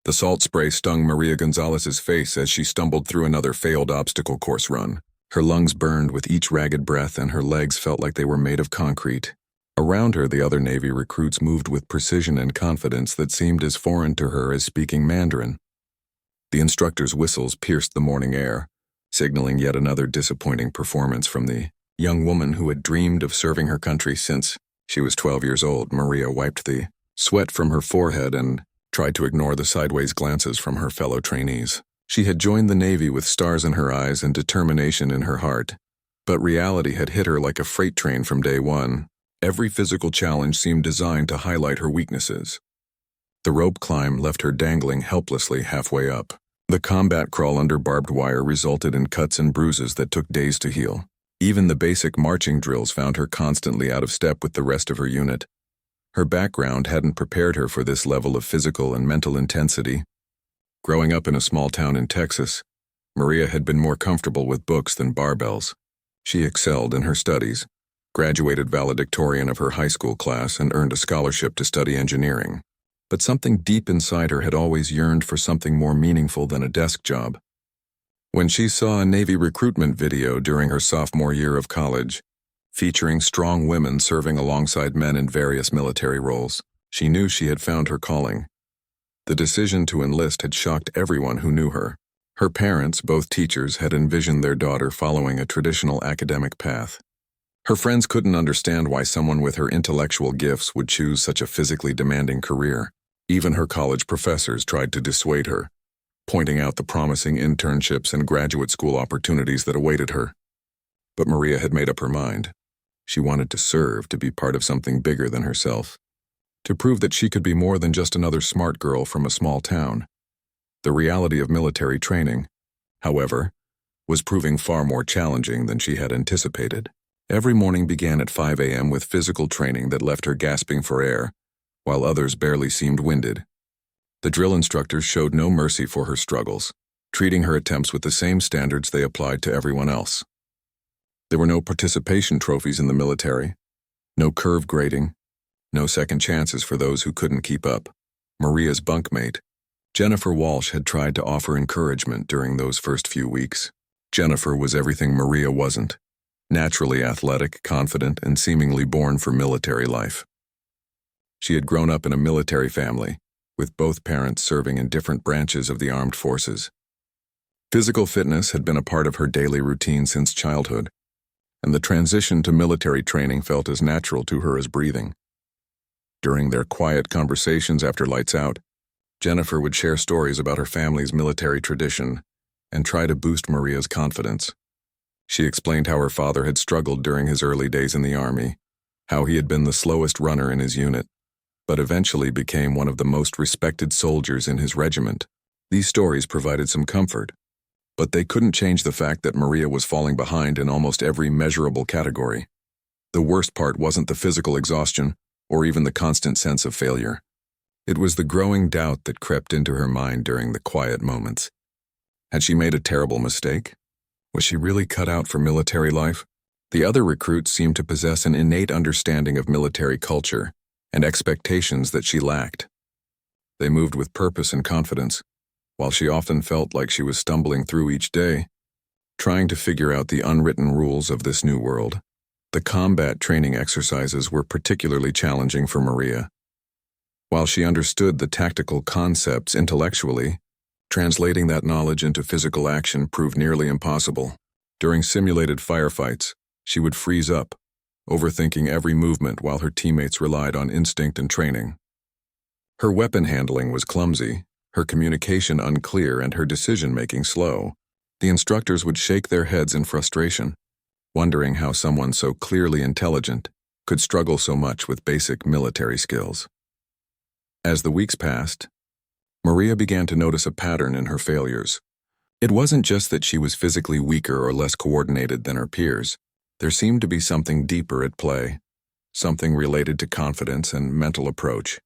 The salt spray stung Maria Gonzalez's face as she stumbled through another failed obstacle course run. Her lungs burned with each ragged breath and her legs felt like they were made of concrete. Around her, the other Navy recruits moved with precision and confidence that seemed as foreign to her as speaking Mandarin. The instructor's whistles pierced the morning air, signaling yet another disappointing performance from the young woman who had dreamed of serving her country since she was 12 years old. Maria wiped the sweat from her forehead and tried to ignore the sideways glances from her fellow trainees. She had joined the Navy with stars in her eyes and determination in her heart, but reality had hit her like a freight train from day one. Every physical challenge seemed designed to highlight her weaknesses. The rope climb left her dangling helplessly halfway up. The combat crawl under barbed wire resulted in cuts and bruises that took days to heal. Even the basic marching drills found her constantly out of step with the rest of her unit. Her background hadn't prepared her for this level of physical and mental intensity. Growing up in a small town in Texas, Maria had been more comfortable with books than barbells. She excelled in her studies, graduated valedictorian of her high school class, and earned a scholarship to study engineering. But something deep inside her had always yearned for something more meaningful than a desk job. When she saw a Navy recruitment video during her sophomore year of college, featuring strong women serving alongside men in various military roles, she knew she had found her calling. The decision to enlist had shocked everyone who knew her. Her parents, both teachers, had envisioned their daughter following a traditional academic path. Her friends couldn't understand why someone with her intellectual gifts would choose such a physically demanding career. Even her college professors tried to dissuade her, pointing out the promising internships and graduate school opportunities that awaited her. But Maria had made up her mind. She wanted to serve, to be part of something bigger than herself, to prove that she could be more than just another smart girl from a small town. The reality of military training, however, was proving far more challenging than she had anticipated. Every morning began at 5 a.m. with physical training that left her gasping for air, while others barely seemed winded. The drill instructors showed no mercy for her struggles, treating her attempts with the same standards they applied to everyone else. There were no participation trophies in the military, no curve grading, no second chances for those who couldn't keep up. Maria's bunkmate, Jennifer Walsh, had tried to offer encouragement during those first few weeks. Jennifer was everything Maria wasn't: naturally athletic, confident, and seemingly born for military life. She had grown up in a military family, with both parents serving in different branches of the armed forces. Physical fitness had been a part of her daily routine since childhood, and the transition to military training felt as natural to her as breathing. During their quiet conversations after lights out, Jennifer would share stories about her family's military tradition and try to boost Maria's confidence. She explained how her father had struggled during his early days in the Army, how he had been the slowest runner in his unit, but eventually became one of the most respected soldiers in his regiment. These stories provided some comfort, but they couldn't change the fact that Maria was falling behind in almost every measurable category. The worst part wasn't the physical exhaustion or even the constant sense of failure. It was the growing doubt that crept into her mind during the quiet moments. Had she made a terrible mistake? Was she really cut out for military life? The other recruits seemed to possess an innate understanding of military culture and expectations that she lacked. They moved with purpose and confidence, while she often felt like she was stumbling through each day, trying to figure out the unwritten rules of this new world. The combat training exercises were particularly challenging for Maria. While she understood the tactical concepts intellectually, translating that knowledge into physical action proved nearly impossible. During simulated firefights, she would freeze up, overthinking every movement while her teammates relied on instinct and training. Her weapon handling was clumsy, her communication unclear, and her decision-making slow. The instructors would shake their heads in frustration, wondering how someone so clearly intelligent could struggle so much with basic military skills. As the weeks passed, Maria began to notice a pattern in her failures. It wasn't just that she was physically weaker or less coordinated than her peers. There seemed to be something deeper at play, something related to confidence and mental approach.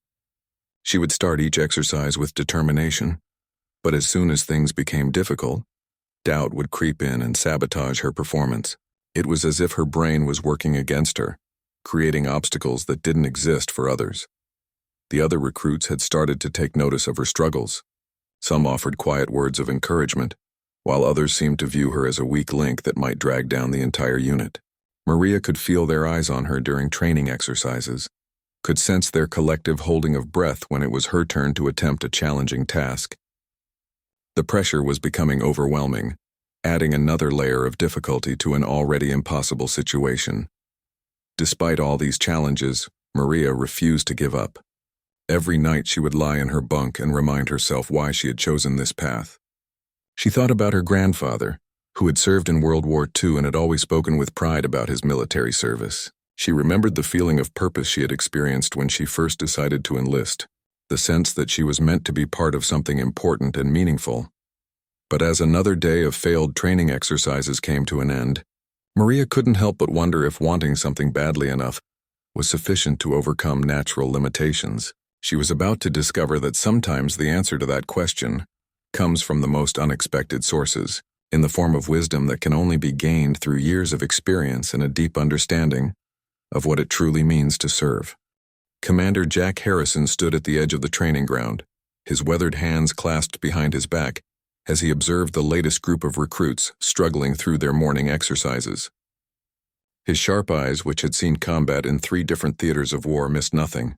She would start each exercise with determination, but as soon as things became difficult, doubt would creep in and sabotage her performance. It was as if her brain was working against her, creating obstacles that didn't exist for others. The other recruits had started to take notice of her struggles. Some offered quiet words of encouragement, while others seemed to view her as a weak link that might drag down the entire unit. Maria could feel their eyes on her during training exercises, could sense their collective holding of breath when it was her turn to attempt a challenging task. The pressure was becoming overwhelming, adding another layer of difficulty to an already impossible situation. Despite all these challenges, Maria refused to give up. Every night she would lie in her bunk and remind herself why she had chosen this path. She thought about her grandfather, who had served in World War II and had always spoken with pride about his military service. She remembered the feeling of purpose she had experienced when she first decided to enlist, the sense that she was meant to be part of something important and meaningful. But as another day of failed training exercises came to an end, Maria couldn't help but wonder if wanting something badly enough was sufficient to overcome natural limitations. She was about to discover that sometimes the answer to that question comes from the most unexpected sources, in the form of wisdom that can only be gained through years of experience and a deep understanding of what it truly means to serve. Commander Jack Harrison stood at the edge of the training ground, his weathered hands clasped behind his back, as he observed the latest group of recruits struggling through their morning exercises. His sharp eyes, which had seen combat in 3 different theaters of war, missed nothing.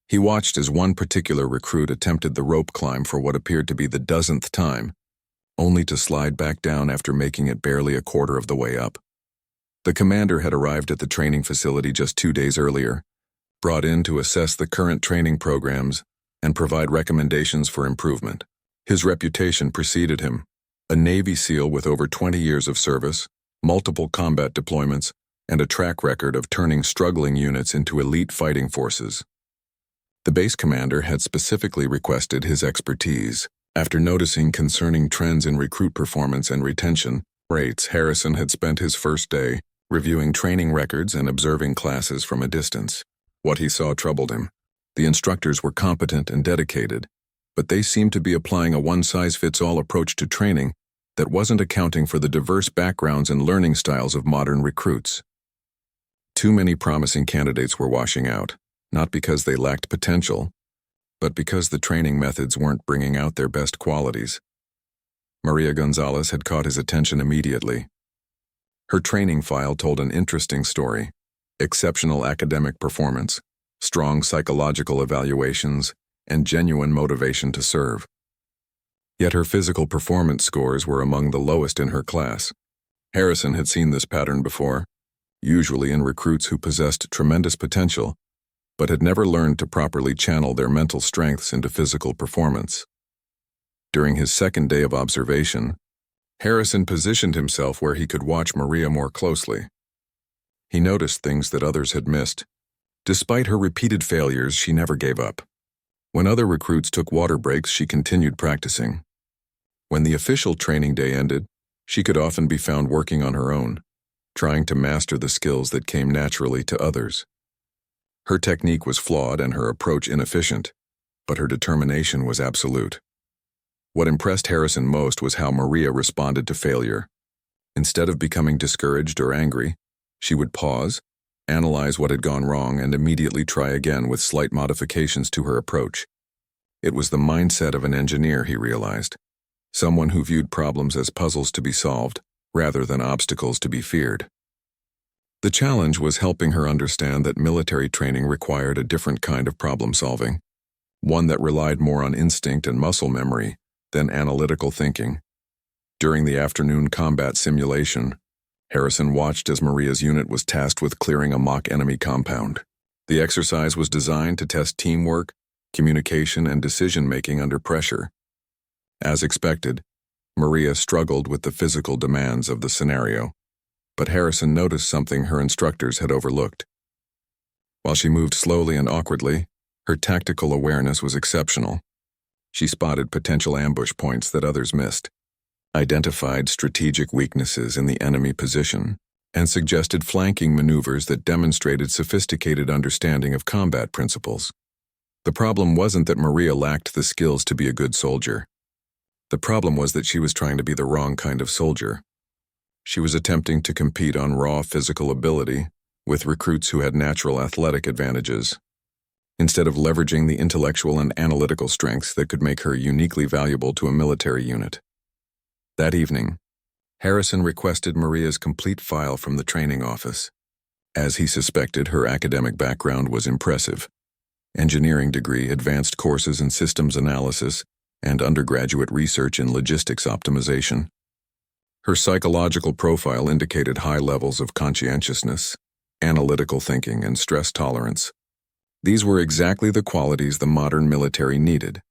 He watched as one particular recruit attempted the rope climb for what appeared to be the 12th time, only to slide back down after making it barely a quarter of the way up. The commander had arrived at the training facility just 2 days earlier, brought in to assess the current training programs and provide recommendations for improvement. His reputation preceded him, a Navy SEAL with over 20 years of service, multiple combat deployments, and a track record of turning struggling units into elite fighting forces. The base commander had specifically requested his expertise. After noticing concerning trends in recruit performance and retention rates, Harrison had spent his first day reviewing training records and observing classes from a distance. What he saw troubled him. The instructors were competent and dedicated, but they seemed to be applying a one-size-fits-all approach to training that wasn't accounting for the diverse backgrounds and learning styles of modern recruits. Too many promising candidates were washing out, not because they lacked potential, but because the training methods weren't bringing out their best qualities. Maria Gonzalez had caught his attention immediately. Her training file told an interesting story: exceptional academic performance, strong psychological evaluations, and genuine motivation to serve. Yet her physical performance scores were among the lowest in her class. Harrison had seen this pattern before, usually in recruits who possessed tremendous potential, but had never learned to properly channel their mental strengths into physical performance. During his second day of observation, Harrison positioned himself where he could watch Maria more closely. He noticed things that others had missed. Despite her repeated failures, she never gave up. When other recruits took water breaks, she continued practicing. When the official training day ended, she could often be found working on her own, trying to master the skills that came naturally to others. Her technique was flawed and her approach inefficient, but her determination was absolute. What impressed Harrison most was how Maria responded to failure. Instead of becoming discouraged or angry, she would pause, analyze what had gone wrong, and immediately try again with slight modifications to her approach. It was the mindset of an engineer, he realized, someone who viewed problems as puzzles to be solved, rather than obstacles to be feared. The challenge was helping her understand that military training required a different kind of problem-solving, one that relied more on instinct and muscle memory than analytical thinking. During the afternoon combat simulation, Harrison watched as Maria's unit was tasked with clearing a mock enemy compound. The exercise was designed to test teamwork, communication, and decision-making under pressure. As expected, Maria struggled with the physical demands of the scenario, but Harrison noticed something her instructors had overlooked. While she moved slowly and awkwardly, her tactical awareness was exceptional. She spotted potential ambush points that others missed, identified strategic weaknesses in the enemy position, and suggested flanking maneuvers that demonstrated sophisticated understanding of combat principles. The problem wasn't that Maria lacked the skills to be a good soldier. The problem was that she was trying to be the wrong kind of soldier. She was attempting to compete on raw physical ability with recruits who had natural athletic advantages. instead of leveraging the intellectual and analytical strengths that could make her uniquely valuable to a military unit. That evening, Harrison requested Maria's complete file from the training office. As he suspected, her academic background was impressive: engineering degree, advanced courses in systems analysis, and undergraduate research in logistics optimization. Her psychological profile indicated high levels of conscientiousness, analytical thinking, and stress tolerance. These were exactly the qualities the modern military needed,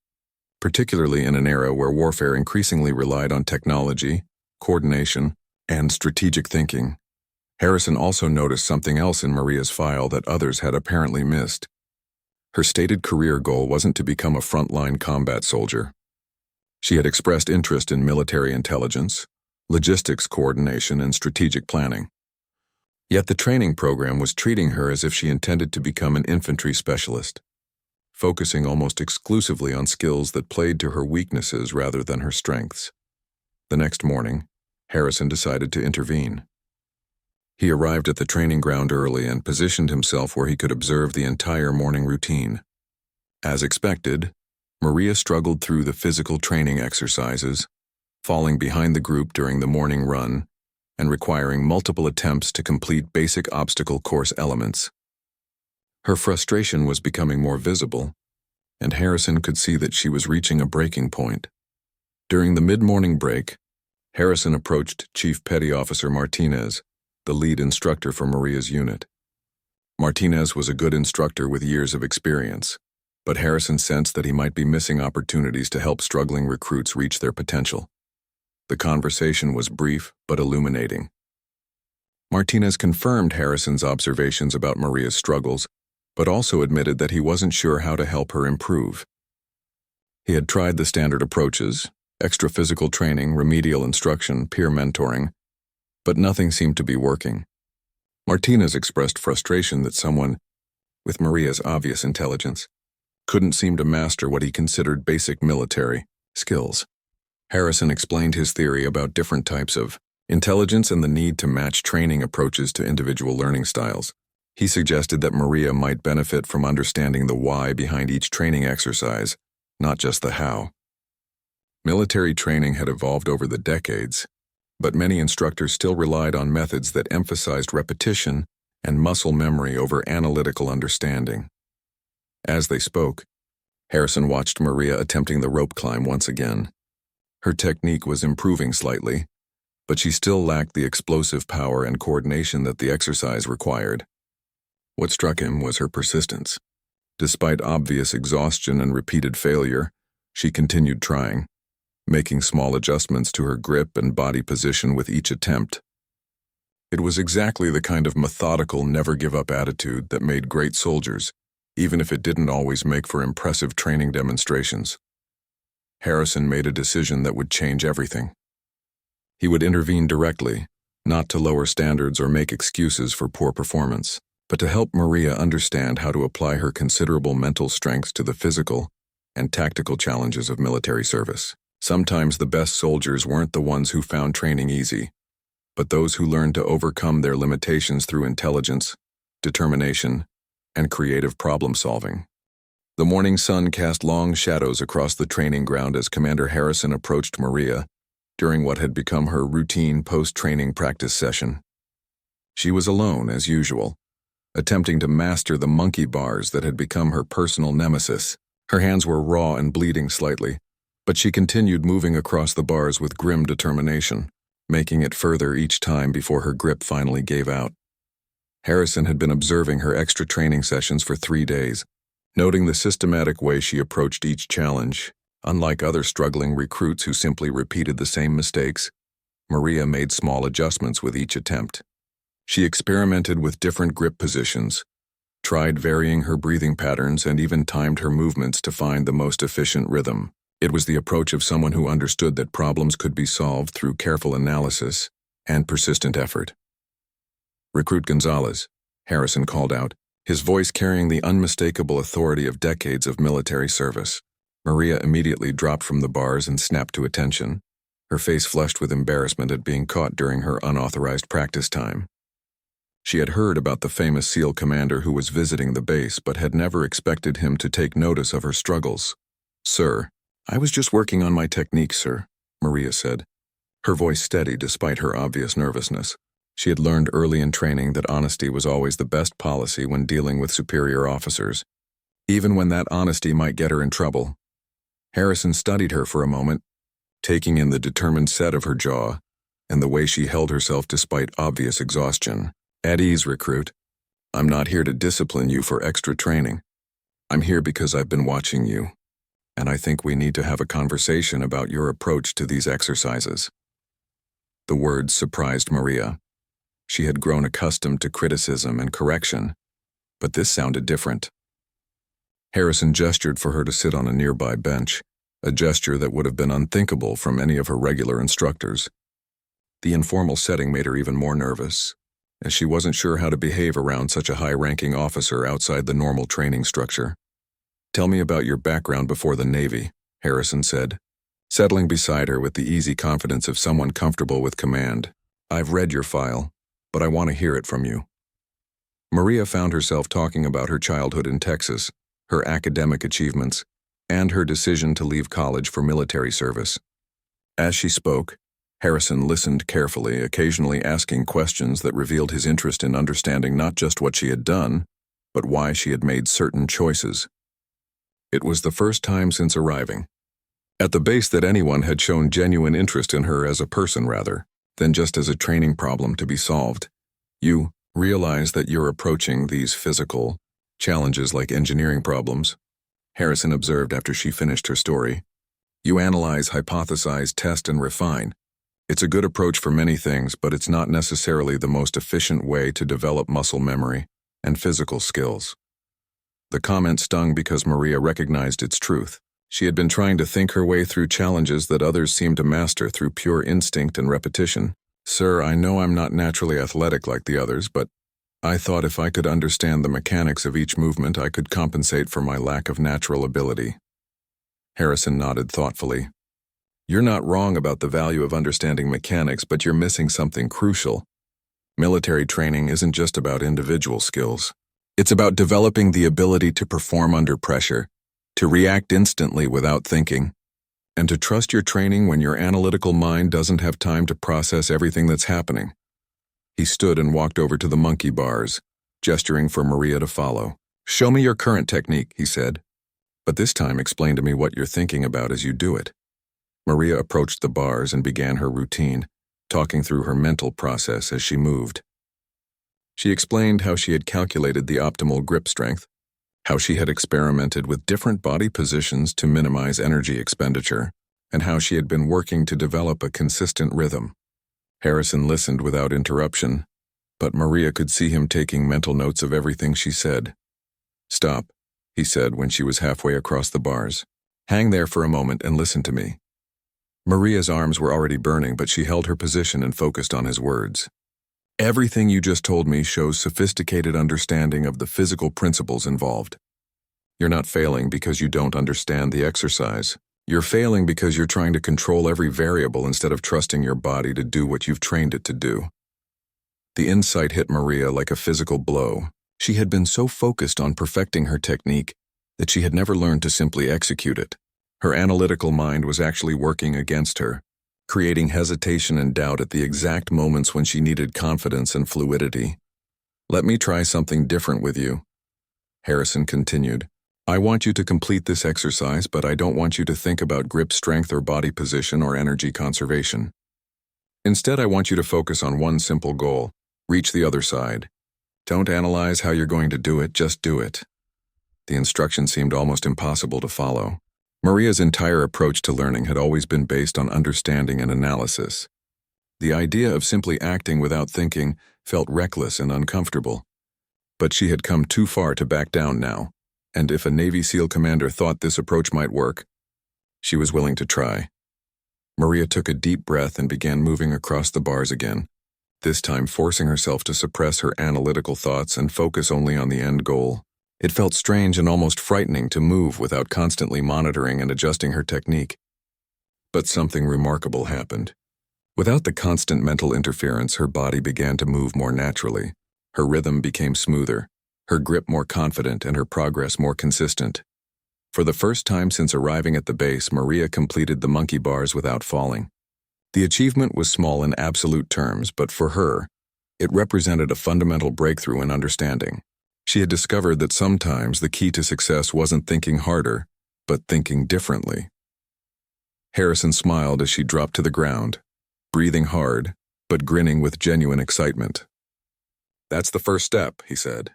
particularly in an era where warfare increasingly relied on technology, coordination, and strategic thinking. Harrison also noticed something else in Maria's file that others had apparently missed. Her stated career goal wasn't to become a frontline combat soldier. She had expressed interest in military intelligence, logistics coordination, and strategic planning. Yet the training program was treating her as if she intended to become an infantry specialist, focusing almost exclusively on skills that played to her weaknesses rather than her strengths. The next morning, Harrison decided to intervene. He arrived at the training ground early and positioned himself where he could observe the entire morning routine. As expected, Maria struggled through the physical training exercises, falling behind the group during the morning run and requiring multiple attempts to complete basic obstacle course elements. Her frustration was becoming more visible, and Harrison could see that she was reaching a breaking point. During the mid-morning break, Harrison approached Chief Petty Officer Martinez, the lead instructor for Maria's unit. Martinez was a good instructor with years of experience, but Harrison sensed that he might be missing opportunities to help struggling recruits reach their potential. The conversation was brief but illuminating. Martinez confirmed Harrison's observations about Maria's struggles, but also admitted that he wasn't sure how to help her improve. He had tried the standard approaches: extra physical training, remedial instruction, peer mentoring, but nothing seemed to be working. Martinez expressed frustration that someone, with Maria's obvious intelligence, couldn't seem to master what he considered basic military skills. Harrison explained his theory about different types of intelligence and the need to match training approaches to individual learning styles. He suggested that Maria might benefit from understanding the why behind each training exercise, not just the how. Military training had evolved over the decades, but many instructors still relied on methods that emphasized repetition and muscle memory over analytical understanding. As they spoke, Harrison watched Maria attempting the rope climb once again. Her technique was improving slightly, but she still lacked the explosive power and coordination that the exercise required. What struck him was her persistence. Despite obvious exhaustion and repeated failure, she continued trying, making small adjustments to her grip and body position with each attempt. It was exactly the kind of methodical, never-give-up attitude that made great soldiers, even if it didn't always make for impressive training demonstrations. Harrison made a decision that would change everything. He would intervene directly, not to lower standards or make excuses for poor performance, but to help Maria understand how to apply her considerable mental strength to the physical and tactical challenges of military service. Sometimes the best soldiers weren't the ones who found training easy, but those who learned to overcome their limitations through intelligence, determination, and creative problem-solving. The morning sun cast long shadows across the training ground as Commander Harrison approached Maria during what had become her routine post-training practice session. She was alone, as usual, attempting to master the monkey bars that had become her personal nemesis. Her hands were raw and bleeding slightly, but she continued moving across the bars with grim determination, making it further each time before her grip finally gave out. Harrison had been observing her extra training sessions for 3 days, noting the systematic way she approached each challenge. Unlike other struggling recruits who simply repeated the same mistakes, Maria made small adjustments with each attempt. She experimented with different grip positions, tried varying her breathing patterns, and even timed her movements to find the most efficient rhythm. It was the approach of someone who understood that problems could be solved through careful analysis and persistent effort. "Recruit Gonzalez," Harrison called out, his voice carrying the unmistakable authority of decades of military service. Maria immediately dropped from the bars and snapped to attention, her face flushed with embarrassment at being caught during her unauthorized practice time. She had heard about the famous SEAL commander who was visiting the base but had never expected him to take notice of her struggles. "Sir, I was just working on my technique, sir," Maria said, her voice steady despite her obvious nervousness. She had learned early in training that honesty was always the best policy when dealing with superior officers, even when that honesty might get her in trouble. Harrison studied her for a moment, taking in the determined set of her jaw and the way she held herself despite obvious exhaustion. "At ease, recruit. I'm not here to discipline you for extra training. I'm here because I've been watching you, and I think we need to have a conversation about your approach to these exercises." The words surprised Maria. She had grown accustomed to criticism and correction, but this sounded different. Harrison gestured for her to sit on a nearby bench, a gesture that would have been unthinkable from any of her regular instructors. The informal setting made her even more nervous, as she wasn't sure how to behave around such a high-ranking officer outside the normal training structure. "Tell me about your background before the Navy," Harrison said, settling beside her with the easy confidence of someone comfortable with command. "I've read your file, but I want to hear it from you." Maria found herself talking about her childhood in Texas, her academic achievements, and her decision to leave college for military service. As she spoke, Harrison listened carefully, occasionally asking questions that revealed his interest in understanding not just what she had done, but why she had made certain choices. It was the first time since arriving at the base that anyone had shown genuine interest in her as a person rather than just as a training problem to be solved. "You realize that you're approaching these physical challenges like engineering problems," Harrison observed after she finished her story. "You analyze, hypothesize, test, and refine. It's a good approach for many things, but it's not necessarily the most efficient way to develop muscle memory and physical skills." The comment stung because Maria recognized its truth. She had been trying to think her way through challenges that others seemed to master through pure instinct and repetition. "Sir, I know I'm not naturally athletic like the others, but I thought if I could understand the mechanics of each movement, I could compensate for my lack of natural ability." Harrison nodded thoughtfully. "You're not wrong about the value of understanding mechanics, but you're missing something crucial. Military training isn't just about individual skills. It's about developing the ability to perform under pressure, to react instantly without thinking, and to trust your training when your analytical mind doesn't have time to process everything that's happening." He stood and walked over to the monkey bars, gesturing for Maria to follow. "Show me your current technique," he said, "but this time explain to me what you're thinking about as you do it." Maria approached the bars and began her routine, talking through her mental process as she moved. She explained how she had calculated the optimal grip strength, how she had experimented with different body positions to minimize energy expenditure, and how she had been working to develop a consistent rhythm. Harrison listened without interruption, but Maria could see him taking mental notes of everything she said. "Stop," he said when she was halfway across the bars. "Hang there for a moment and listen to me." Maria's arms were already burning, but she held her position and focused on his words. "Everything you just told me shows sophisticated understanding of the physical principles involved. You're not failing because you don't understand the exercise. You're failing because you're trying to control every variable instead of trusting your body to do what you've trained it to do." The insight hit Maria like a physical blow. She had been so focused on perfecting her technique that she had never learned to simply execute it. Her analytical mind was actually working against her, creating hesitation and doubt at the exact moments when she needed confidence and fluidity. "Let me try something different with you," Harrison continued. "I want you to complete this exercise, but I don't want you to think about grip strength or body position or energy conservation. Instead, I want you to focus on one simple goal: reach the other side. Don't analyze how you're going to do it, just do it." The instruction seemed almost impossible to follow. Maria's entire approach to learning had always been based on understanding and analysis. The idea of simply acting without thinking felt reckless and uncomfortable. But she had come too far to back down now, and if a Navy SEAL commander thought this approach might work, she was willing to try. Maria took a deep breath and began moving across the bars again, this time forcing herself to suppress her analytical thoughts and focus only on the end goal. It felt strange and almost frightening to move without constantly monitoring and adjusting her technique. But something remarkable happened. Without the constant mental interference, her body began to move more naturally. Her rhythm became smoother, her grip more confident, and her progress more consistent. For the first time since arriving at the base, Maria completed the monkey bars without falling. The achievement was small in absolute terms, but for her, it represented a fundamental breakthrough in understanding. She had discovered that sometimes the key to success wasn't thinking harder, but thinking differently. Harrison smiled as she dropped to the ground, breathing hard, but grinning with genuine excitement. "That's the first step," he said.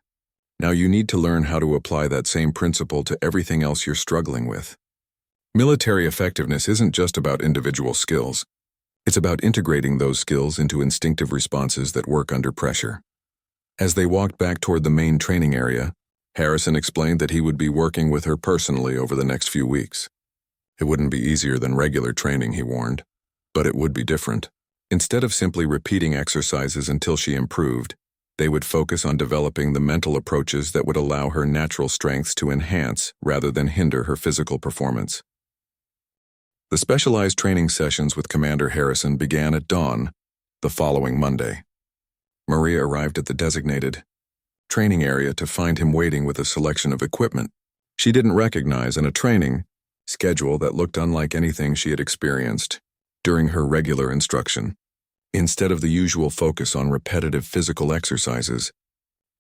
"Now you need to learn how to apply that same principle to everything else you're struggling with." Military effectiveness isn't just about individual skills. It's about integrating those skills into instinctive responses that work under pressure. As they walked back toward the main training area, Harrison explained that he would be working with her personally over the next few weeks. It wouldn't be easier than regular training, he warned, but it would be different. Instead of simply repeating exercises until she improved, they would focus on developing the mental approaches that would allow her natural strengths to enhance rather than hinder her physical performance. The specialized training sessions with Commander Harrison began at dawn the following Monday. Maria arrived at the designated training area to find him waiting with a selection of equipment she didn't recognize and a training schedule that looked unlike anything she had experienced during her regular instruction. Instead of the usual focus on repetitive physical exercises,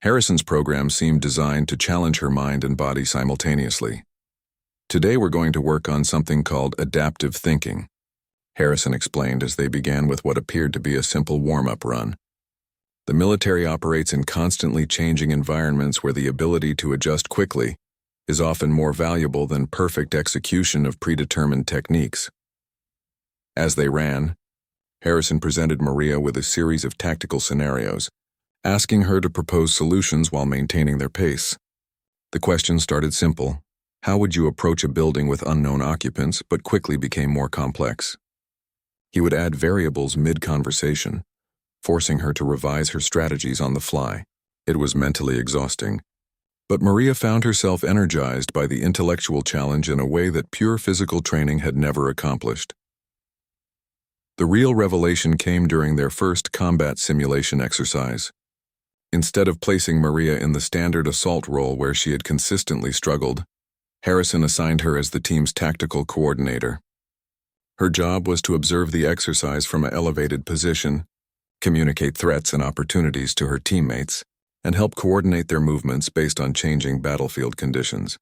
Harrison's program seemed designed to challenge her mind and body simultaneously. "Today we're going to work on something called adaptive thinking," Harrison explained as they began with what appeared to be a simple warm-up run. The military operates in constantly changing environments where the ability to adjust quickly is often more valuable than perfect execution of predetermined techniques. As they ran, Harrison presented Maria with a series of tactical scenarios, asking her to propose solutions while maintaining their pace. The questions started simple. How would you approach a building with unknown occupants, but quickly became more complex? He would add variables mid-conversation, forcing her to revise her strategies on the fly. It was mentally exhausting, but Maria found herself energized by the intellectual challenge in a way that pure physical training had never accomplished. The real revelation came during their first combat simulation exercise. Instead of placing Maria in the standard assault role where she had consistently struggled, Harrison assigned her as the team's tactical coordinator. Her job was to observe the exercise from an elevated position, communicate threats and opportunities to her teammates, and help coordinate their movements based on changing battlefield conditions.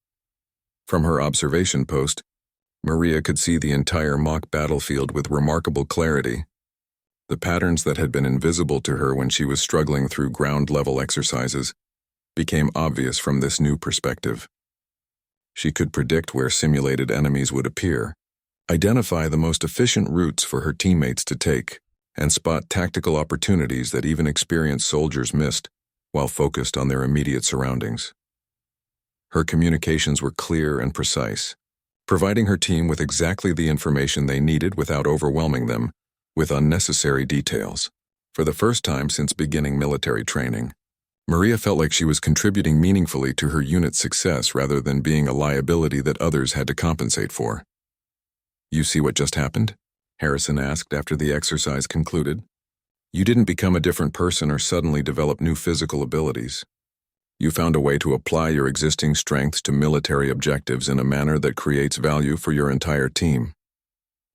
From her observation post, Maria could see the entire mock battlefield with remarkable clarity. The patterns that had been invisible to her when she was struggling through ground-level exercises became obvious from this new perspective. She could predict where simulated enemies would appear, identify the most efficient routes for her teammates to take, and spot tactical opportunities that even experienced soldiers missed while focused on their immediate surroundings. Her communications were clear and precise, providing her team with exactly the information they needed without overwhelming them with unnecessary details. For the first time since beginning military training, Maria felt like she was contributing meaningfully to her unit's success rather than being a liability that others had to compensate for. "You see what just happened?" Harrison asked after the exercise concluded. "You didn't become a different person or suddenly develop new physical abilities. You found a way to apply your existing strengths to military objectives in a manner that creates value for your entire team."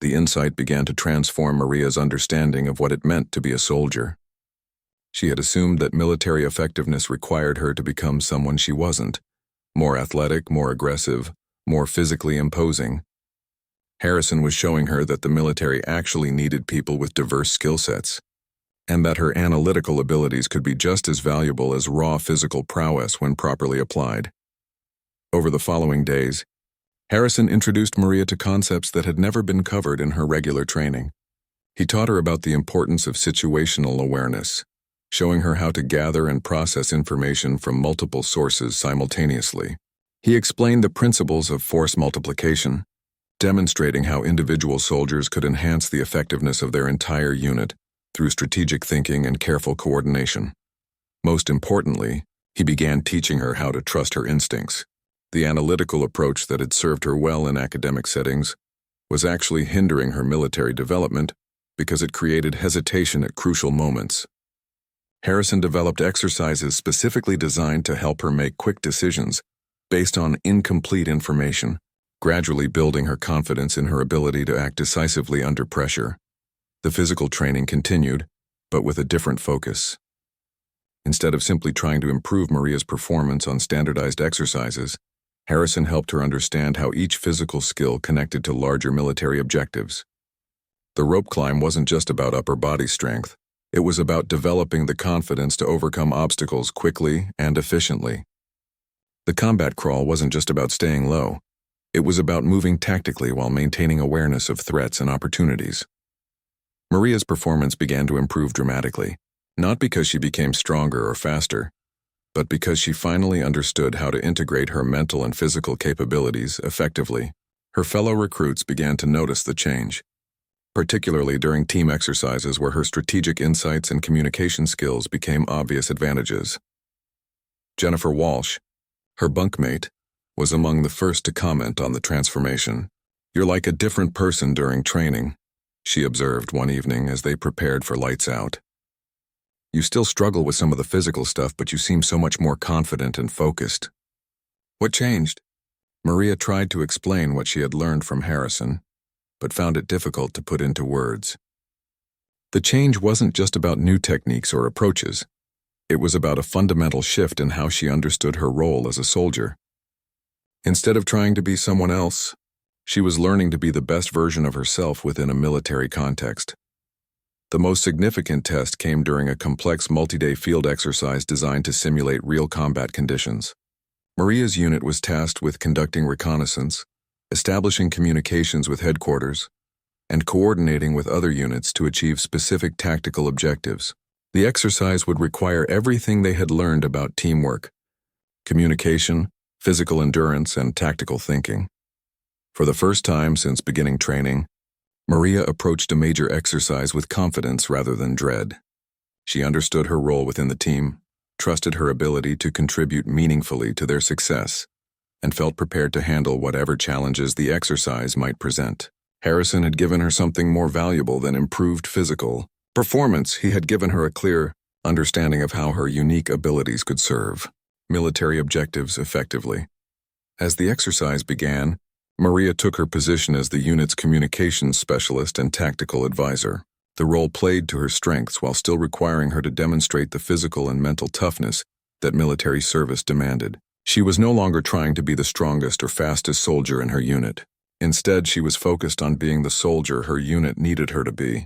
The insight began to transform Maria's understanding of what it meant to be a soldier. She had assumed that military effectiveness required her to become someone she wasn't, more athletic, more aggressive, more physically imposing. Harrison was showing her that the military actually needed people with diverse skill sets, and that her analytical abilities could be just as valuable as raw physical prowess when properly applied. Over the following days, Harrison introduced Maria to concepts that had never been covered in her regular training. He taught her about the importance of situational awareness, showing her how to gather and process information from multiple sources simultaneously. He explained the principles of force multiplication, demonstrating how individual soldiers could enhance the effectiveness of their entire unit through strategic thinking and careful coordination. Most importantly, he began teaching her how to trust her instincts. The analytical approach that had served her well in academic settings was actually hindering her military development because it created hesitation at crucial moments. Harrison developed exercises specifically designed to help her make quick decisions based on incomplete information, gradually building her confidence in her ability to act decisively under pressure. The physical training continued, but with a different focus. Instead of simply trying to improve Maria's performance on standardized exercises, Harrison helped her understand how each physical skill connected to larger military objectives. The rope climb wasn't just about upper body strength. It was about developing the confidence to overcome obstacles quickly and efficiently. The combat crawl wasn't just about staying low. It was about moving tactically while maintaining awareness of threats and opportunities. Maria's performance began to improve dramatically, not because she became stronger or faster, but because she finally understood how to integrate her mental and physical capabilities effectively. Her fellow recruits began to notice the change, particularly during team exercises where her strategic insights and communication skills became obvious advantages. Jennifer Walsh, her bunkmate, was among the first to comment on the transformation. "You're like a different person during training," she observed one evening as they prepared for lights out. "You still struggle with some of the physical stuff, but you seem so much more confident and focused." "What changed?" Maria tried to explain what she had learned from Harrison, but found it difficult to put into words. The change wasn't just about new techniques or approaches. It was about a fundamental shift in how she understood her role as a soldier. Instead of trying to be someone else, she was learning to be the best version of herself within a military context. The most significant test came during a complex multi-day field exercise designed to simulate real combat conditions. Maria's unit was tasked with conducting reconnaissance, establishing communications with headquarters, and coordinating with other units to achieve specific tactical objectives. The exercise would require everything they had learned about teamwork, communication, physical endurance, and tactical thinking. For the first time since beginning training, Maria approached a major exercise with confidence rather than dread. She understood her role within the team, trusted her ability to contribute meaningfully to their success, and felt prepared to handle whatever challenges the exercise might present. Harrison had given her something more valuable than improved physical performance. He had given her a clear understanding of how her unique abilities could serve military objectives effectively. As the exercise began, Maria took her position as the unit's communications specialist and tactical advisor. The role played to her strengths while still requiring her to demonstrate the physical and mental toughness that military service demanded. She was no longer trying to be the strongest or fastest soldier in her unit. Instead, she was focused on being the soldier her unit needed her to be.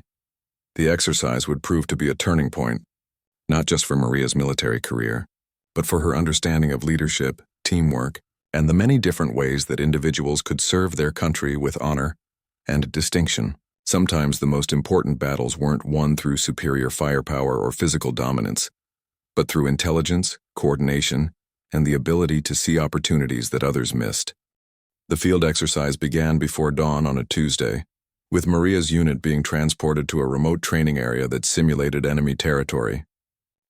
The exercise would prove to be a turning point, not just for Maria's military career, but for her understanding of leadership, teamwork, and the many different ways that individuals could serve their country with honor and distinction. Sometimes the most important battles weren't won through superior firepower or physical dominance, but through intelligence, coordination, and the ability to see opportunities that others missed. The field exercise began before dawn on a Tuesday, with Maria's unit being transported to a remote training area that simulated enemy territory.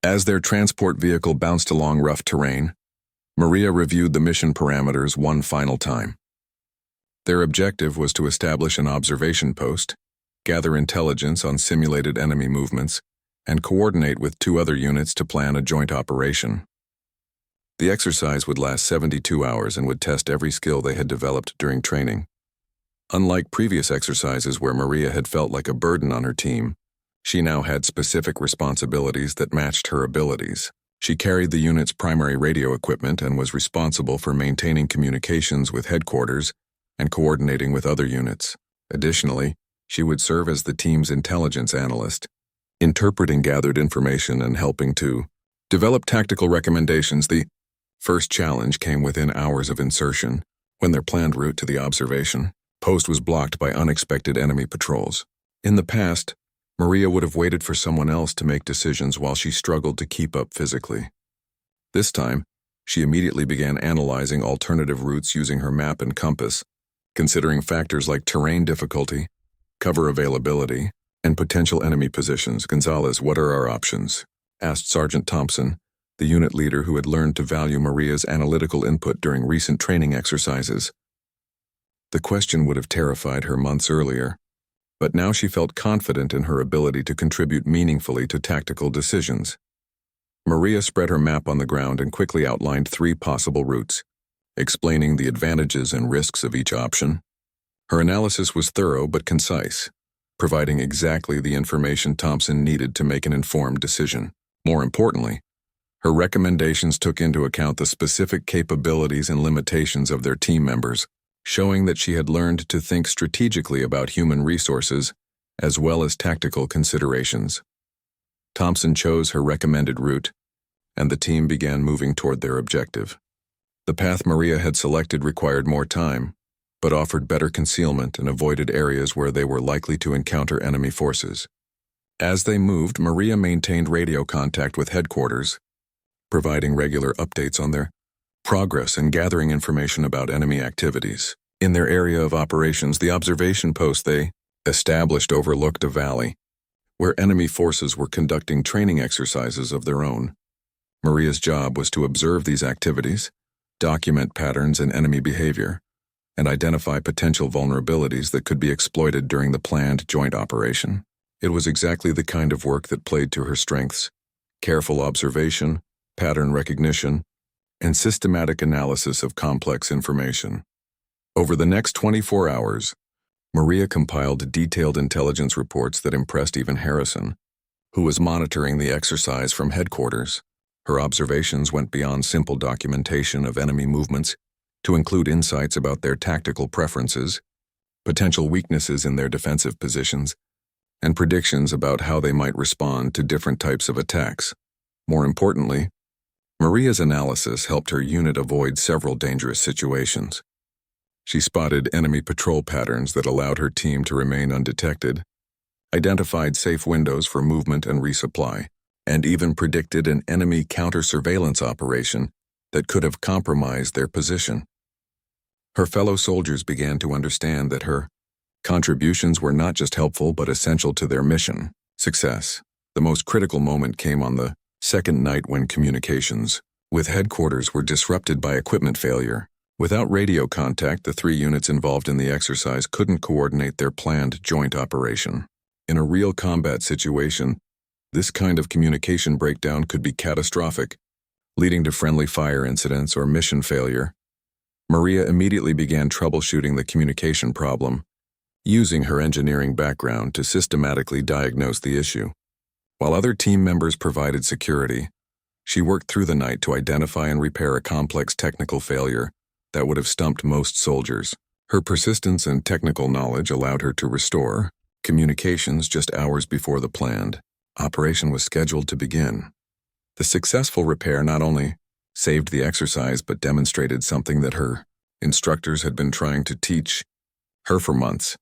As their transport vehicle bounced along rough terrain, Maria reviewed the mission parameters one final time. Their objective was to establish an observation post, gather intelligence on simulated enemy movements, and coordinate with 2 other units to plan a joint operation. The exercise would last 72 hours and would test every skill they had developed during training. Unlike previous exercises where Maria had felt like a burden on her team, she now had specific responsibilities that matched her abilities. She carried the unit's primary radio equipment and was responsible for maintaining communications with headquarters and coordinating with other units. Additionally, she would serve as the team's intelligence analyst, interpreting gathered information and helping to develop tactical recommendations. The first challenge came within hours of insertion, when their planned route to the observation post was blocked by unexpected enemy patrols. In the past, Maria would have waited for someone else to make decisions while she struggled to keep up physically. This time, she immediately began analyzing alternative routes using her map and compass, considering factors like terrain difficulty, cover availability, and potential enemy positions. "Gonzalez, what are our options?" asked Sergeant Thompson, the unit leader who had learned to value Maria's analytical input during recent training exercises. The question would have terrified her months earlier, but now she felt confident in her ability to contribute meaningfully to tactical decisions. Maria spread her map on the ground and quickly outlined 3 possible routes, explaining the advantages and risks of each option. Her analysis was thorough but concise, providing exactly the information Thompson needed to make an informed decision. More importantly, her recommendations took into account the specific capabilities and limitations of their team members, showing that she had learned to think strategically about human resources as well as tactical considerations. Thompson chose her recommended route, and the team began moving toward their objective. The path Maria had selected required more time, but offered better concealment and avoided areas where they were likely to encounter enemy forces. As they moved, Maria maintained radio contact with headquarters, providing regular updates on their progress and gathering information about enemy activities. In their area of operations, the observation post they established overlooked a valley, where enemy forces were conducting training exercises of their own. Maria's job was to observe these activities, document patterns in enemy behavior, and identify potential vulnerabilities that could be exploited during the planned joint operation. It was exactly the kind of work that played to her strengths: careful observation, pattern recognition, and systematic analysis of complex information. Over the next 24 hours, Maria compiled detailed intelligence reports that impressed even Harrison, who was monitoring the exercise from headquarters. Her observations went beyond simple documentation of enemy movements to include insights about their tactical preferences, potential weaknesses in their defensive positions, and predictions about how they might respond to different types of attacks. More importantly, Maria's analysis helped her unit avoid several dangerous situations. She spotted enemy patrol patterns that allowed her team to remain undetected, identified safe windows for movement and resupply, and even predicted an enemy counter-surveillance operation that could have compromised their position. Her fellow soldiers began to understand that her contributions were not just helpful but essential to their mission success. The most critical moment came on the second night when communications with headquarters were disrupted by equipment failure. Without radio contact, the 3 units involved in the exercise couldn't coordinate their planned joint operation. In a real combat situation, this kind of communication breakdown could be catastrophic, leading to friendly fire incidents or mission failure. Maria immediately began troubleshooting the communication problem, using her engineering background to systematically diagnose the issue. While other team members provided security, she worked through the night to identify and repair a complex technical failure that would have stumped most soldiers. Her persistence and technical knowledge allowed her to restore communications just hours before the planned operation was scheduled to begin. The successful repair not only saved the exercise but demonstrated something that her instructors had been trying to teach her for months: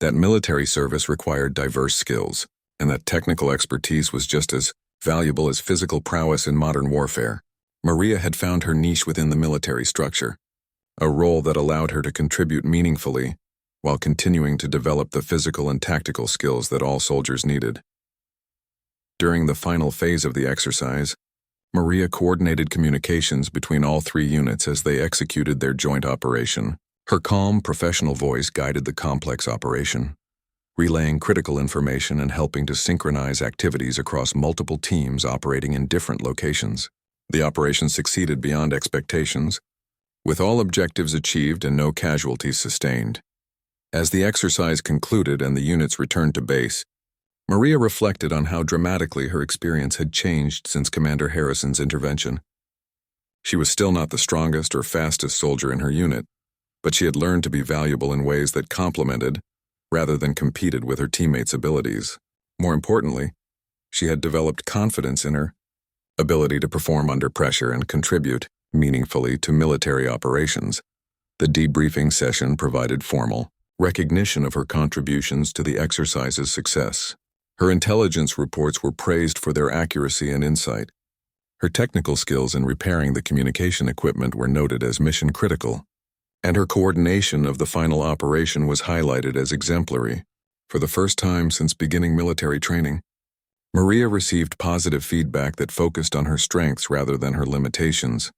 that military service required diverse skills, and that technical expertise was just as valuable as physical prowess in modern warfare. Maria had found her niche within the military structure, a role that allowed her to contribute meaningfully while continuing to develop the physical and tactical skills that all soldiers needed. During the final phase of the exercise, Maria coordinated communications between all 3 units as they executed their joint operation. Her calm, professional voice guided the complex operation, relaying critical information and helping to synchronize activities across multiple teams operating in different locations. The operation succeeded beyond expectations, with all objectives achieved and no casualties sustained. As the exercise concluded and the units returned to base, Maria reflected on how dramatically her experience had changed since Commander Harrison's intervention. She was still not the strongest or fastest soldier in her unit, but she had learned to be valuable in ways that complemented, rather than competed with her teammates' abilities. More importantly, she had developed confidence in her ability to perform under pressure and contribute meaningfully to military operations. The debriefing session provided formal recognition of her contributions to the exercise's success. Her intelligence reports were praised for their accuracy and insight. Her technical skills in repairing the communication equipment were noted as mission critical, and her coordination of the final operation was highlighted as exemplary. For the first time since beginning military training, Maria received positive feedback that focused on her strengths rather than her limitations.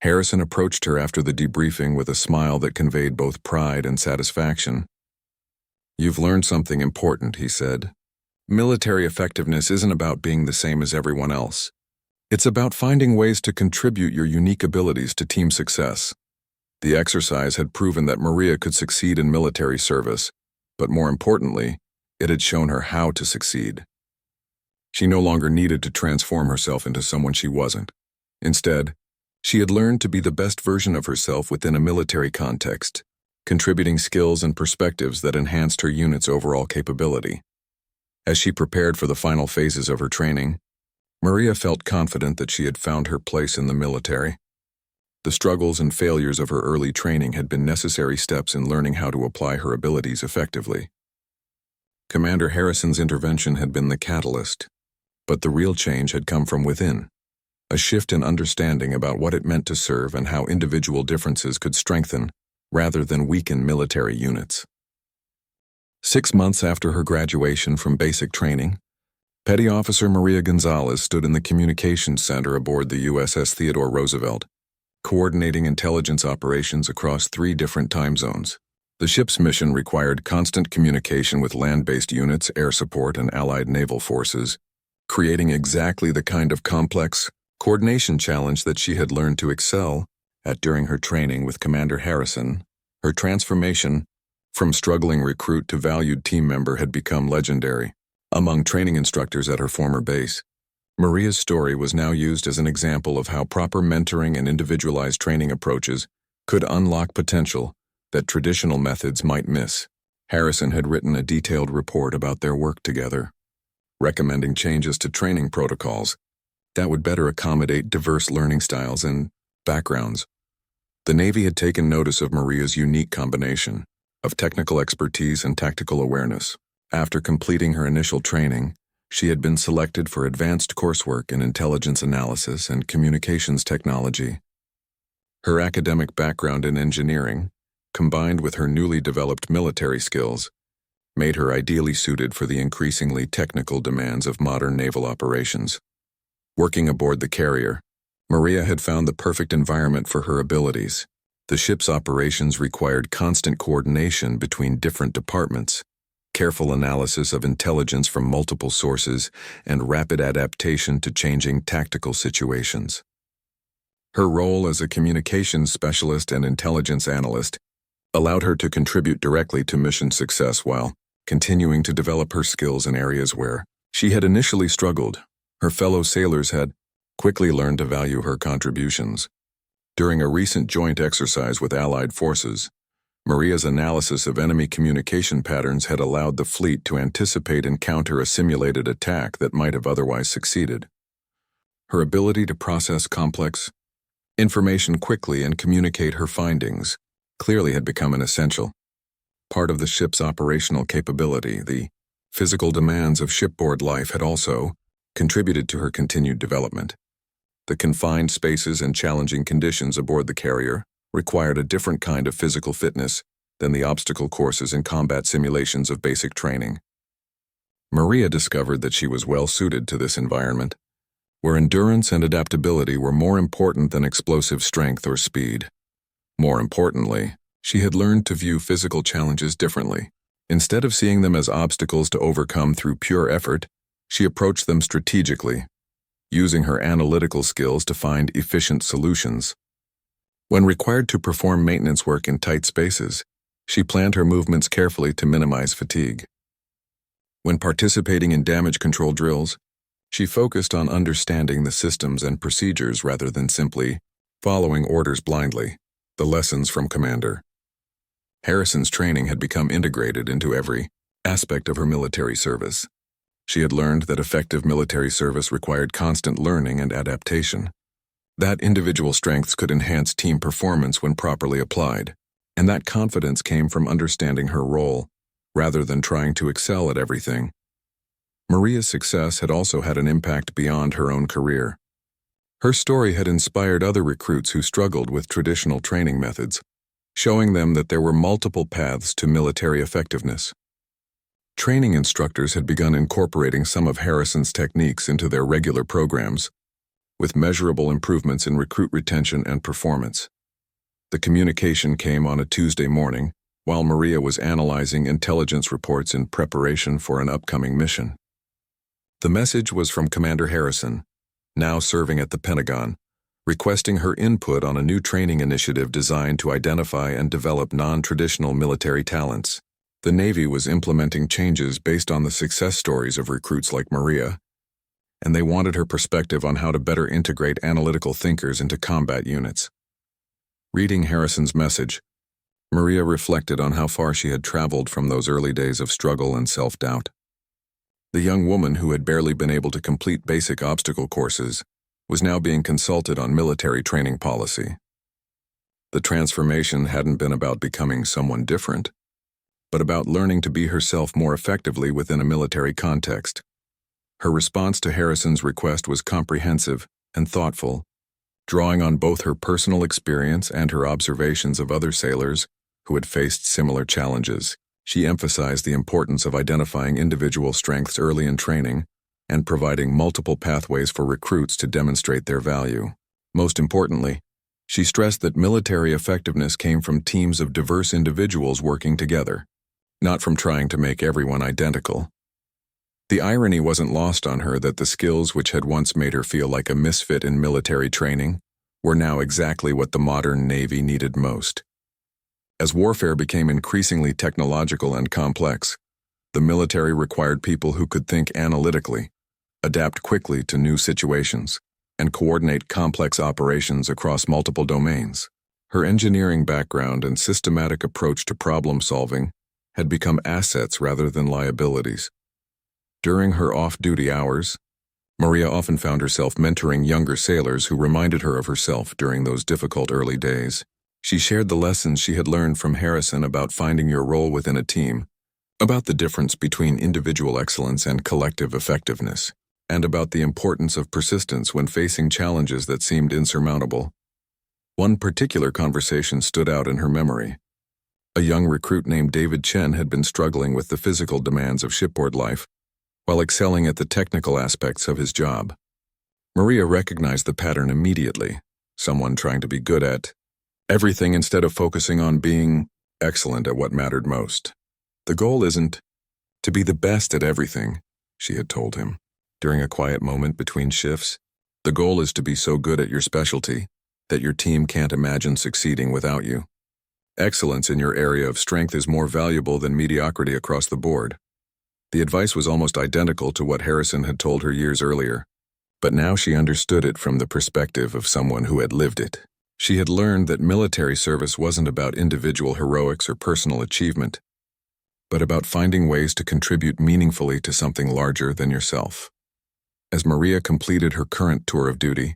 Harrison approached her after the debriefing with a smile that conveyed both pride and satisfaction. "You've learned something important," he said. "Military effectiveness isn't about being the same as everyone else. It's about finding ways to contribute your unique abilities to team success. The exercise had proven that Maria could succeed in military service, but more importantly, it had shown her how to succeed. She no longer needed to transform herself into someone she wasn't. Instead, she had learned to be the best version of herself within a military context, contributing skills and perspectives that enhanced her unit's overall capability. As she prepared for the final phases of her training, Maria felt confident that she had found her place in the military. The struggles and failures of her early training had been necessary steps in learning how to apply her abilities effectively. Commander Harrison's intervention had been the catalyst, but the real change had come from within, a shift in understanding about what it meant to serve and how individual differences could strengthen, rather than weaken military units. 6 months after her graduation from basic training, Petty Officer Maria Gonzalez stood in the communications center aboard the USS Theodore Roosevelt, coordinating intelligence operations across 3 different time zones. The ship's mission required constant communication with land-based units, air support, and allied naval forces, creating exactly the kind of complex coordination challenge that she had learned to excel at during her training with Commander Harrison. Her transformation from struggling recruit to valued team member had become legendary. Among training instructors at her former base, Maria's story was now used as an example of how proper mentoring and individualized training approaches could unlock potential that traditional methods might miss. Harrison had written a detailed report about their work together, recommending changes to training protocols that would better accommodate diverse learning styles and backgrounds. The Navy had taken notice of Maria's unique combination of technical expertise and tactical awareness. After completing her initial training, she had been selected for advanced coursework in intelligence analysis and communications technology. Her academic background in engineering, combined with her newly developed military skills, made her ideally suited for the increasingly technical demands of modern naval operations. Working aboard the carrier, Maria had found the perfect environment for her abilities. The ship's operations required constant coordination between different departments, careful analysis of intelligence from multiple sources, and rapid adaptation to changing tactical situations. Her role as a communications specialist and intelligence analyst allowed her to contribute directly to mission success while continuing to develop her skills in areas where she had initially struggled. Her fellow sailors had quickly learned to value her contributions. During a recent joint exercise with Allied forces, Maria's analysis of enemy communication patterns had allowed the fleet to anticipate and counter a simulated attack that might have otherwise succeeded. Her ability to process complex information quickly and communicate her findings clearly had become an essential part of the ship's operational capability. The physical demands of shipboard life had also contributed to her continued development. The confined spaces and challenging conditions aboard the carrier required a different kind of physical fitness than the obstacle courses and combat simulations of basic training. Maria discovered that she was well suited to this environment, where endurance and adaptability were more important than explosive strength or speed. More importantly, she had learned to view physical challenges differently. Instead of seeing them as obstacles to overcome through pure effort, she approached them strategically, using her analytical skills to find efficient solutions. When required to perform maintenance work in tight spaces, she planned her movements carefully to minimize fatigue. When participating in damage control drills, she focused on understanding the systems and procedures rather than simply following orders blindly. The lessons from Commander Harrison's training had become integrated into every aspect of her military service. She had learned that effective military service required constant learning and adaptation, that individual strengths could enhance team performance when properly applied, and that confidence came from understanding her role rather than trying to excel at everything. Maria's success had also had an impact beyond her own career. Her story had inspired other recruits who struggled with traditional training methods, showing them that there were multiple paths to military effectiveness. Training instructors had begun incorporating some of Harrison's techniques into their regular programs, with measurable improvements in recruit retention and performance. The communication came on a Tuesday morning, while Maria was analyzing intelligence reports in preparation for an upcoming mission. The message was from Commander Harrison, now serving at the Pentagon, requesting her input on a new training initiative designed to identify and develop non-traditional military talents. The Navy was implementing changes based on the success stories of recruits like Maria, and they wanted her perspective on how to better integrate analytical thinkers into combat units. Reading Harrison's message, Maria reflected on how far she had traveled from those early days of struggle and self-doubt. The young woman who had barely been able to complete basic obstacle courses was now being consulted on military training policy. The transformation hadn't been about becoming someone different, but about learning to be herself more effectively within a military context. Her response to Harrison's request was comprehensive and thoughtful, drawing on both her personal experience and her observations of other sailors who had faced similar challenges. She emphasized the importance of identifying individual strengths early in training and providing multiple pathways for recruits to demonstrate their value. Most importantly, she stressed that military effectiveness came from teams of diverse individuals working together, not from trying to make everyone identical. The irony wasn't lost on her that the skills which had once made her feel like a misfit in military training were now exactly what the modern Navy needed most. As warfare became increasingly technological and complex, the military required people who could think analytically, adapt quickly to new situations, and coordinate complex operations across multiple domains. Her engineering background and systematic approach to problem-solving had become assets rather than liabilities. During her off-duty hours, Maria often found herself mentoring younger sailors who reminded her of herself during those difficult early days. She shared the lessons she had learned from Harrison about finding your role within a team, about the difference between individual excellence and collective effectiveness, and about the importance of persistence when facing challenges that seemed insurmountable. One particular conversation stood out in her memory. A young recruit named David Chen had been struggling with the physical demands of shipboard life, while excelling at the technical aspects of his job. Maria recognized the pattern immediately, someone trying to be good at everything instead of focusing on being excellent at what mattered most. The goal isn't to be the best at everything, she had told him. During a quiet moment between shifts, the goal is to be so good at your specialty that your team can't imagine succeeding without you. Excellence in your area of strength is more valuable than mediocrity across the board. The advice was almost identical to what Harrison had told her years earlier, but now she understood it from the perspective of someone who had lived it. She had learned that military service wasn't about individual heroics or personal achievement, but about finding ways to contribute meaningfully to something larger than yourself. As Maria completed her current tour of duty,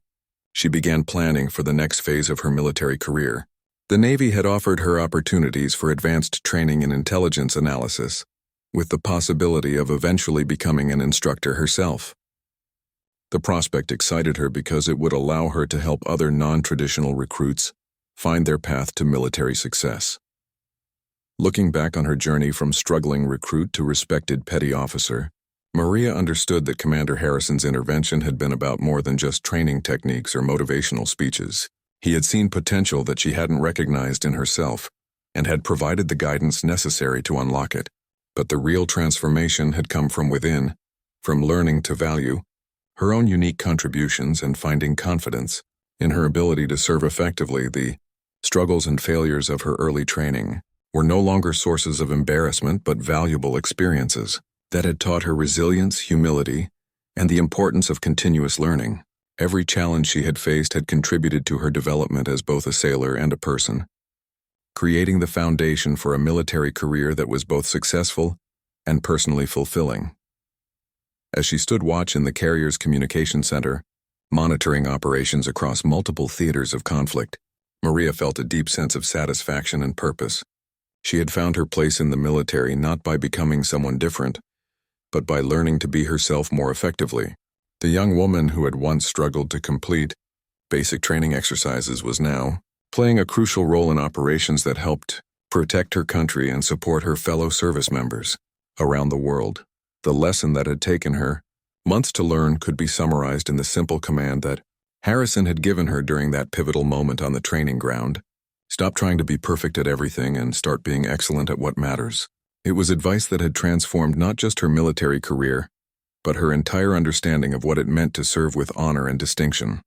she began planning for the next phase of her military career. The Navy had offered her opportunities for advanced training in intelligence analysis, with the possibility of eventually becoming an instructor herself. The prospect excited her because it would allow her to help other non-traditional recruits find their path to military success. Looking back on her journey from struggling recruit to respected petty officer, Maria understood that Commander Harrison's intervention had been about more than just training techniques or motivational speeches. He had seen potential that she hadn't recognized in herself and had provided the guidance necessary to unlock it. But the real transformation had come from within, from learning to value her own unique contributions and finding confidence in her ability to serve effectively. The struggles and failures of her early training were no longer sources of embarrassment but valuable experiences that had taught her resilience, humility, and the importance of continuous learning. Every challenge she had faced had contributed to her development as both a sailor and a person, creating the foundation for a military career that was both successful and personally fulfilling. As she stood watch in the carrier's communication center, monitoring operations across multiple theaters of conflict, Maria felt a deep sense of satisfaction and purpose. She had found her place in the military not by becoming someone different, but by learning to be herself more effectively. The young woman who had once struggled to complete basic training exercises was now playing a crucial role in operations that helped protect her country and support her fellow service members around the world. The lesson that had taken her months to learn could be summarized in the simple command that Harrison had given her during that pivotal moment on the training ground: stop trying to be perfect at everything and start being excellent at what matters. It was advice that had transformed not just her military career, but her entire understanding of what it meant to serve with honor and distinction.